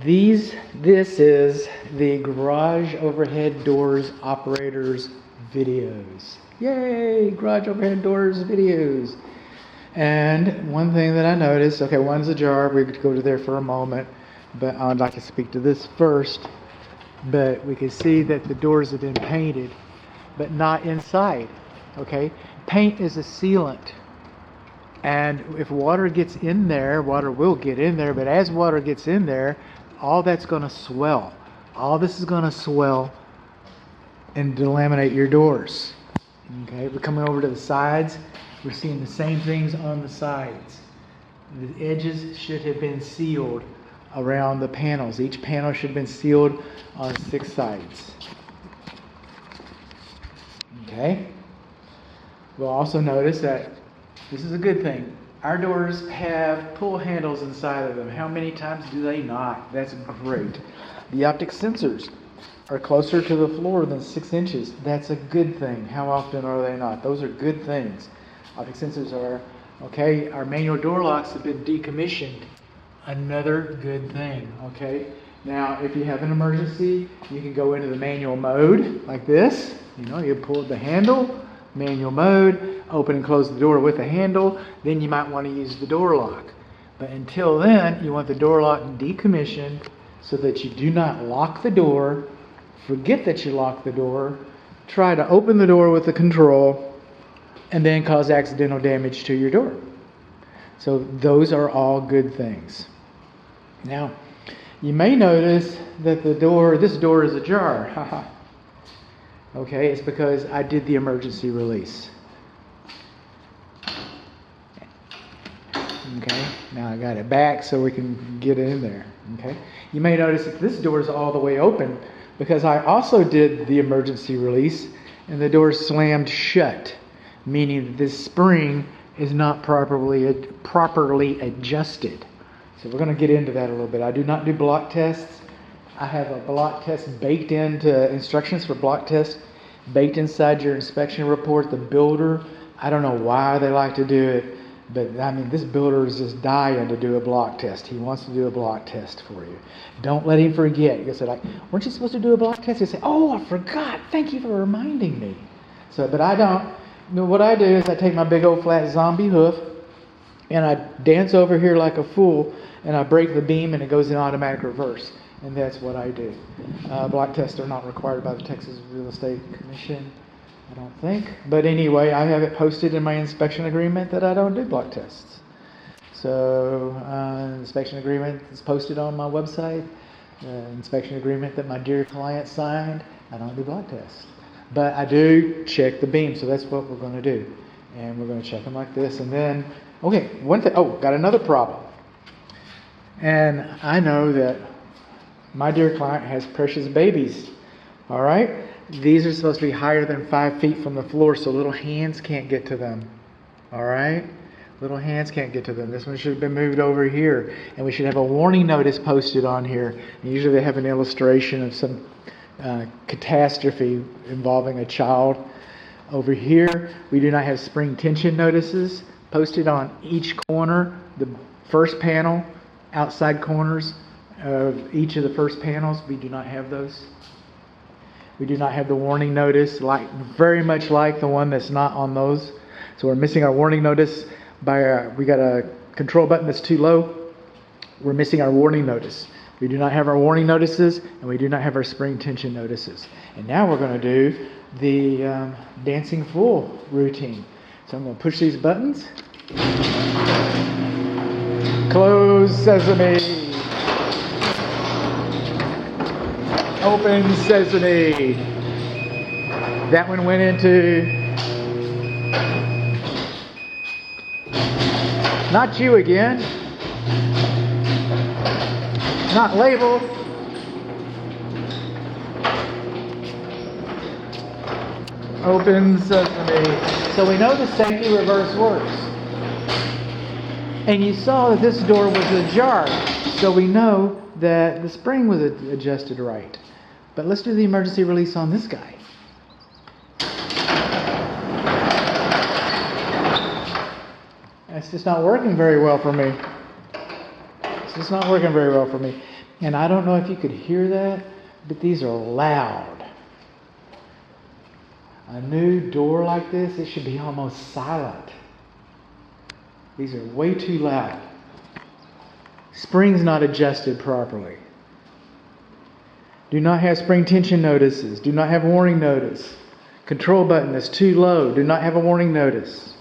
This is the garage overhead doors operators videos. Yay, garage overhead doors videos. And one thing that I noticed, okay, one's ajar, we could go to there for a moment, but I'd like to speak to this first. But we can see that the doors have been painted, but not inside, okay? Paint is a sealant. And if water gets in there, water will get in there, but as water gets in there, all that's going to swell. All this is going to swell and delaminate your doors. Okay, we're coming over to the sides. We're seeing the same things on the sides. The edges should have been sealed around the panels. Each panel should have been sealed on 6 sides. Okay. We'll also notice that this is a good thing. Our doors have pull handles inside of them. How many times do they not? That's great. The optic sensors are closer to the floor than 6 inches. That's a good thing. How often are they not? Those are good things. Optic sensors are, okay, our manual door locks have been decommissioned. Another good thing, okay? Now, if you have an emergency, you can go into the manual mode like this. You know, you pull the handle, manual mode, open and close the door with the handle, then you might want to use the door lock. But until then, you want the door lock decommissioned so that you do not lock the door, forget that you locked the door, try to open the door with the control, and then cause accidental damage to your door. So those are all good things. Now, you may notice that this door is ajar. Okay, it's because I did the emergency release. Okay, now I got it back so we can get in there. Okay, you may notice that this door is all the way open because I also did the emergency release and the door slammed shut, meaning that this spring is not properly adjusted. So we're going to get into that a little bit. I do not do block tests. I have a block test baked into instructions for block tests, baked inside your inspection report. The builder, I don't know why they like to do it, but I mean, this builder is just dying to do a block test. He wants to do a block test for you. Don't let him forget. You say, like, weren't you supposed to do a block test? You say, oh, I forgot. Thank you for reminding me. So, but I don't. You know, what I do is I take my big old flat zombie hoof and I dance over here like a fool and I break the beam and it goes in automatic reverse. And that's what I do. Block tests are not required by the Texas Real Estate Commission, I don't think. But anyway, I have it posted in my inspection agreement that I don't do block tests. So, inspection agreement is posted on my website. Inspection agreement that my dear client signed. I don't do block tests. But I do check the beam, so that's what we're going to do. And we're going to check them like this. And then, okay, one thing. Oh, got another problem. And I know that my dear client has precious babies. All right? These are supposed to be higher than 5 feet from the floor, so little hands can't get to them. All right? Little hands can't get to them. This one should have been moved over here. And we should have a warning notice posted on here. And usually they have an illustration of some catastrophe involving a child. Over here, we do not have spring tension notices posted on each corner, the first panel, outside corners of each of the first panels. We do not have those. We do not have the warning notice, very much like the one that's not on those. So we're missing our warning notice by we got a control button that's too low. We're missing our warning notice. We do not have our warning notices, and we do not have our spring tension notices. And now we're going to do the dancing fool routine. So I'm going to push these buttons. Close sesame. Open sesame. That one went into... Not you again. Not labeled. Open sesame. So we know the safety reverse works. And you saw that this door was ajar. So we know that the spring was adjusted right. But let's do the emergency release on this guy. It's just not working very well for me. It's just not working very well for me. And I don't know if you could hear that, but these are loud. A new door like this, it should be almost silent. These are way too loud. Springs not adjusted properly. Do not have spring tension notices. Do not have warning notice. Control button is too low. Do not have a warning notice.